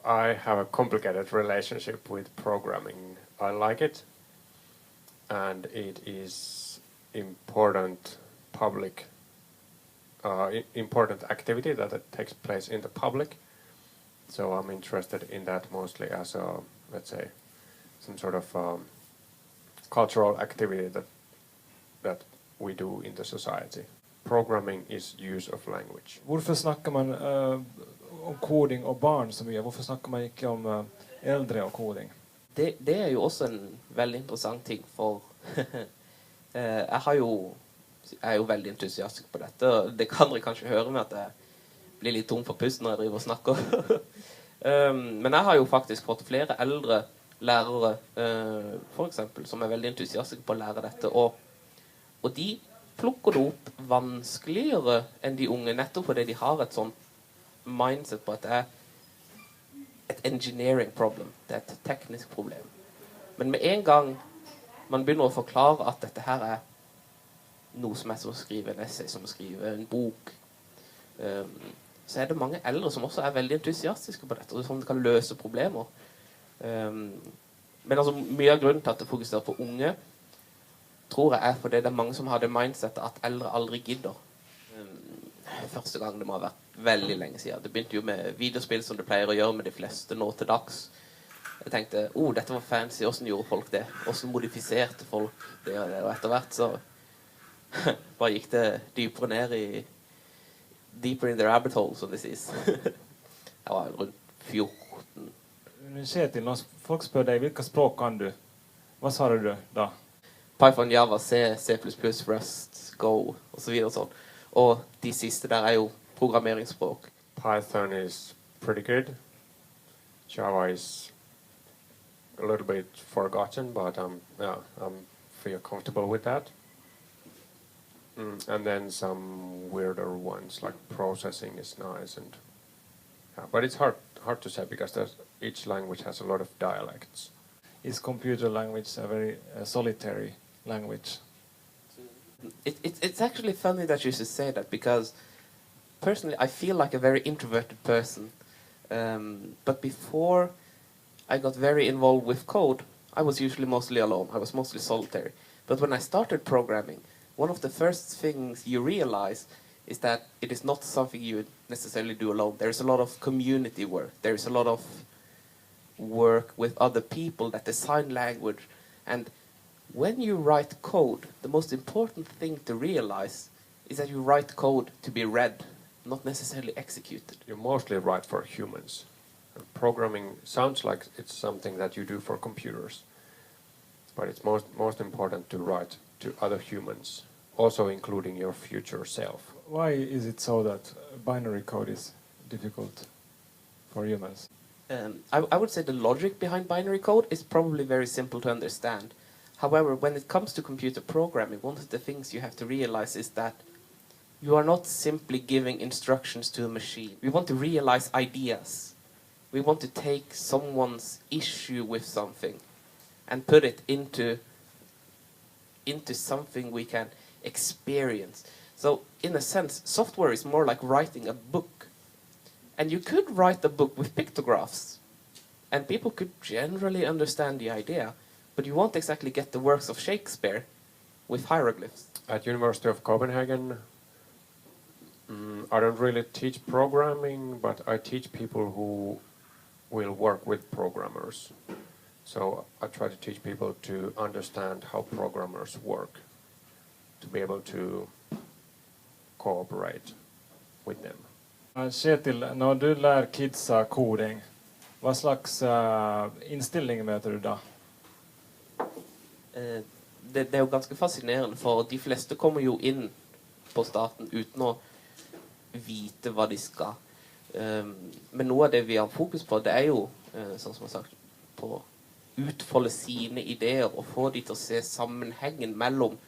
I have a complicated relationship with programming. I like it, and it is important public, important activity that it takes place in the public. So I'm interested in that mostly as a, let's say, some sort of cultural activity that we do in the society. Programming is use of language. Varför snackar man om koding og barn så mye? Hvorfor snakker man ikke om eldre og koding? Det jo også en veldig interessant ting, for jeg jo veldig entusiastisk på dette, og det kan dere kanskje høre med at jeg blir litt tom for pust når jeg driver og snakker. Men jeg har jo faktisk fått flere eldre lærere, for eksempel, som veldig entusiastiske på å lære dette, og de plukker det opp vanskeligere enn de unge, nettopp fordi de har et sånt mindset på at det et engineering problem, det et teknisk problem. Men med en gang man begynner å forklare at dette her noe som som å skrive en essay, som å skrive en bok, så det mange eldre som også veldig entusiastiske på dette, og som kan løse problemer. Men altså, mye av grunnen til at det fokuserer på unge, tror jeg fordi det mange som har det mindsetet at eldre aldri gidder. Første gang det må ha vært veldig lenge siden. Det begynte jo med videospill som det pleier å gjøre med de fleste nå til dags. Jeg tenkte, dette var fancy, hvordan gjorde folk det? Hvordan modifiserte folk det og det? Og etter hvert så bare gikk det dypere ned i deeper in the rabbit hole, som det sies. Jeg var rundt 14. Kjetil, når folk spør deg, hvilke språk kan du? Hva svarer du da? Python, Java, C++, Rust, Go, og så videre og sånn. Og de siste der jo programmeringsspråk. Python is pretty good. Java is a little bit forgotten, but I'm feel comfortable with that. And then some weirder ones like processing is nice, and but it's hard to say because each language has a lot of dialects. Is computer language a very solitary language? It's actually funny that you should say that, because personally I feel like a very introverted person. But before I got very involved with code, I was usually mostly alone. I was mostly solitary. But when I started programming, one of the first things you realize is that it is not something you would necessarily do alone. There is a lot of community work. There is a lot of work with other people that design language. And when you write code, the most important thing to realize is that you write code to be read, not necessarily executed. You mostly write for humans. Programming sounds like it's something that you do for computers, but it's most important to write to other humans, also including your future self. Why is it so that binary code is difficult for humans? I would say the logic behind binary code is probably very simple to understand. However, when it comes to computer programming, one of the things you have to realize is that you are not simply giving instructions to a machine. We want to realize ideas. We want to take someone's issue with something and put it into something we can experience. So, in a sense, software is more like writing a book. And you could write a book with pictographs, and people could generally understand the idea, but you won't exactly get the works of Shakespeare with hieroglyphs. At University of Copenhagen, I don't really teach programming, but I teach people who will work with programmers. So I try to teach people to understand how programmers work, to be able to cooperate with them. Kjetil, når du lærer kidsa koding, hva slags innstilling møter du da? Det jo ganske fascinerende, for de fleste kommer jo inn på starten uten å vite hva de skal. Men noe av det vi har fokus på, det jo, sånn som jeg har sagt, på å utfolde sine ideer og få de til å se sammenhengen mellom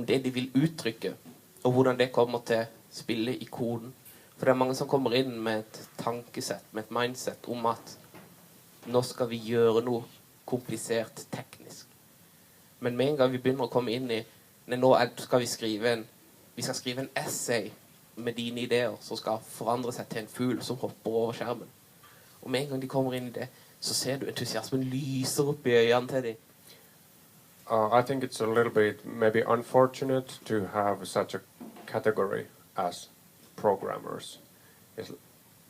det de vil uttrykke, og hvordan det kommer til spille i koden. For det mange som kommer inn med et tankesett, med et mindset om at nå skal vi gjøre noe komplisert teknisk. Men med en gang vi begynner å komme inn i, nå skal vi skal skrive en essay, med dine ideer som skal forandre seg til en fugl som hopper over skjermen. Og med en gang de kommer inn i det, så ser du entusiasmen lyser opp i øynene til dem. I think it's a little bit maybe unfortunate to have such a category as programmers,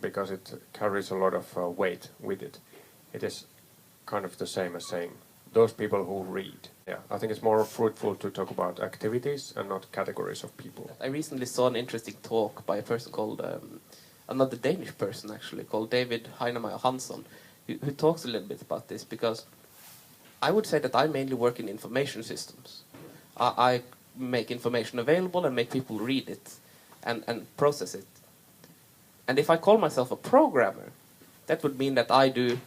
because it carries a lot of weight with it. It is kind of the same as saying those people who read. Yeah, I think it's more fruitful to talk about activities and not categories of people. I recently saw an interesting talk by a person called, another Danish person actually, called David Heinemeier Hansson, who talks a little bit about this, because I would say that I mainly work in information systems. I make information available and make people read it and process it. And if I call myself a programmer, that would mean that I do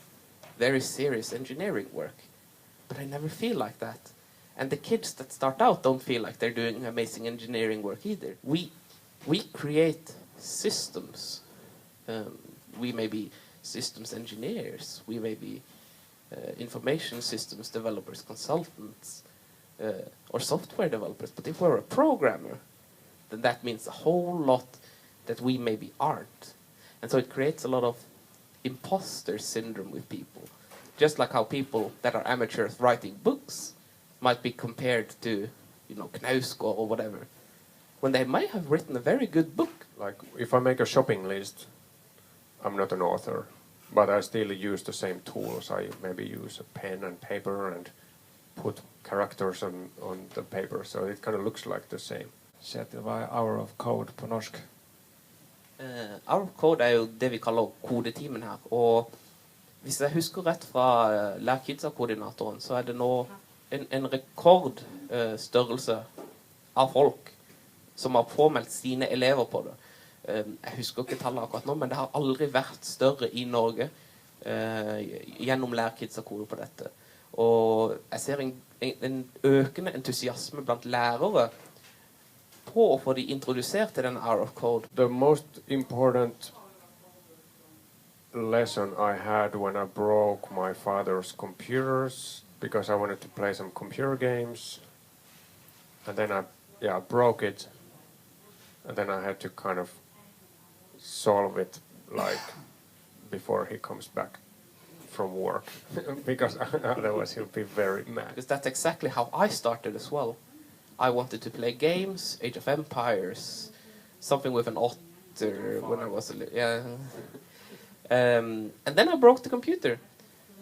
very serious engineering work. But I never feel like that. And the kids that start out don't feel like they're doing amazing engineering work either. We create systems. We may be systems engineers. We may be information systems developers, consultants, or software developers. But if we're a programmer, then that means a whole lot that we maybe aren't. And so it creates a lot of imposter syndrome with people. Just like how people that are amateurs writing books might be compared to, Knausgård or whatever, when they might have written a very good book. Like if I make a shopping list, I'm not an author, but I still use the same tools. I maybe use a pen and paper and put characters on the paper, so it kind of looks like the same. Kjetil, hva er Hour of Code på norsk? Hour of Code er jo det vi kaller kodetimen her, og hvis jeg husker rett fra Lær Kidsa-koordinatoren, så er det nå en rekordstørrelse av folk som har påmeldt sine elever på det. Jeg husker ikke tallet akkurat nå, men det har aldri vært større i Norge gjennom Lær Kidsa-kode på dette. Og jeg ser en økende entusiasme blant lærere på å få de introdusert til den Hour of Code. The most important lesson I had when I broke my father's computers, because I wanted to play some computer games, and then I broke it, and then I had to kind of solve it like before he comes back from work, because otherwise he'll be very mad. Because that's exactly how I started as well. I wanted to play games, Age of Empires, something with an otter when I was a little, yeah. And then I broke the computer.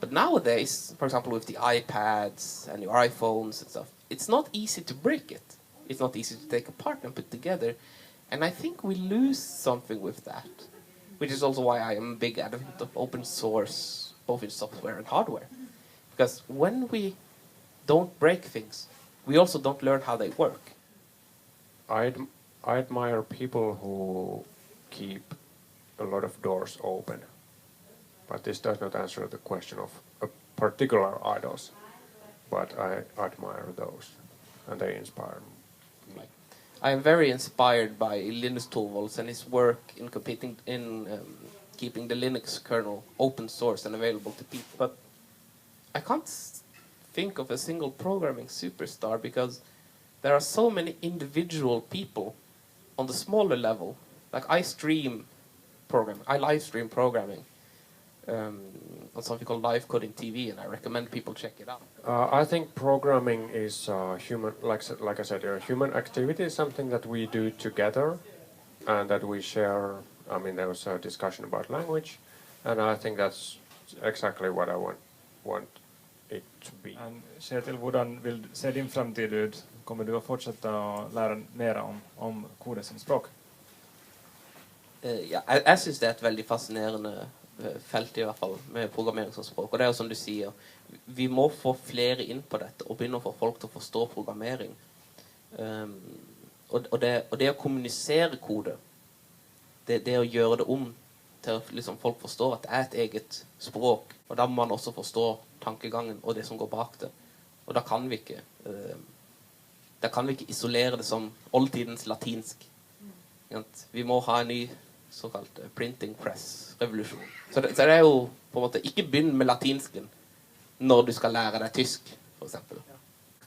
But nowadays, for example, with the iPads and your iPhones and stuff, it's not easy to break it. It's not easy to take apart and put together. And I think we lose something with that, which is also why I am a big advocate of open source, both in software and hardware. Because when we don't break things, we also don't learn how they work. I admire people who keep a lot of doors open, but this does not answer the question of a particular idols, but I admire those, and they inspire me. I am very inspired by Linus Torvalds and his work in keeping the Linux kernel open source and available to people, but I can't think of a single programming superstar, because there are so many individual people on the smaller level. Like I live stream programming on something called Live Coding TV, and I recommend people check it out. I think programming is human, like I said, a human activity is something that we do together and that we share. I mean, there was a discussion about language, and I think that's exactly what I want it to be. Kjetil, hvordan vil se din fremtid ut? Kommer du å fortsette å lære mer om kode som språk? Jeg synes det er et veldig fascinerende felt i hvert fall med programmering som språk, og det er jo som du sier, vi må få flere inn på dette og begynne å få folk til å forstå programmering, og det å kommunisere kode, det å gjøre det om til at liksom folk forstår at det er et eget språk, og da må man også forstå tankegangen og det som går bak det, og da kan vi ikke isolere det som oldtidens latinsk. Vi må ha en ny såkalt printing press revolusjon. Så det er jo på en måte ikke begynn med latinsken når du skal lære deg tysk, for eksempel.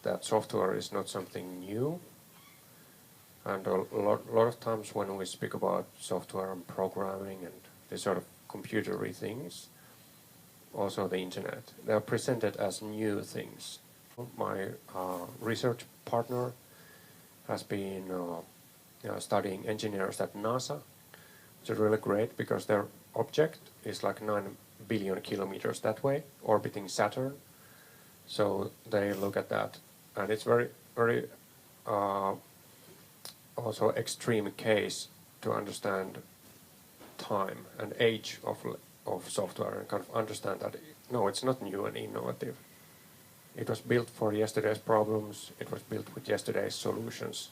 That software is not something new. And a lot of times when we speak about software and programming and this sort of computery things, also the internet, they are presented as new things. My research partner has been studying engineers at NASA, which is really great because their object is like 9 billion kilometers that way, orbiting Saturn. So they look at that, and it's very, very also extreme case to understand time and age of software and kind of understand that no, it's not new and innovative. It was built for yesterday's problems. It was built with yesterday's solutions,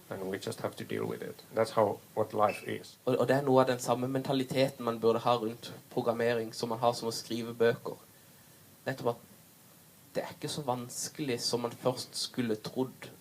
and we just have to deal with it. That's what life is. Og det noe av den samme mentaliteten man burde ha rundt programmering som man har som å skrive bøker. Nettopp at det ikke så vanskelig som man først skulle trodd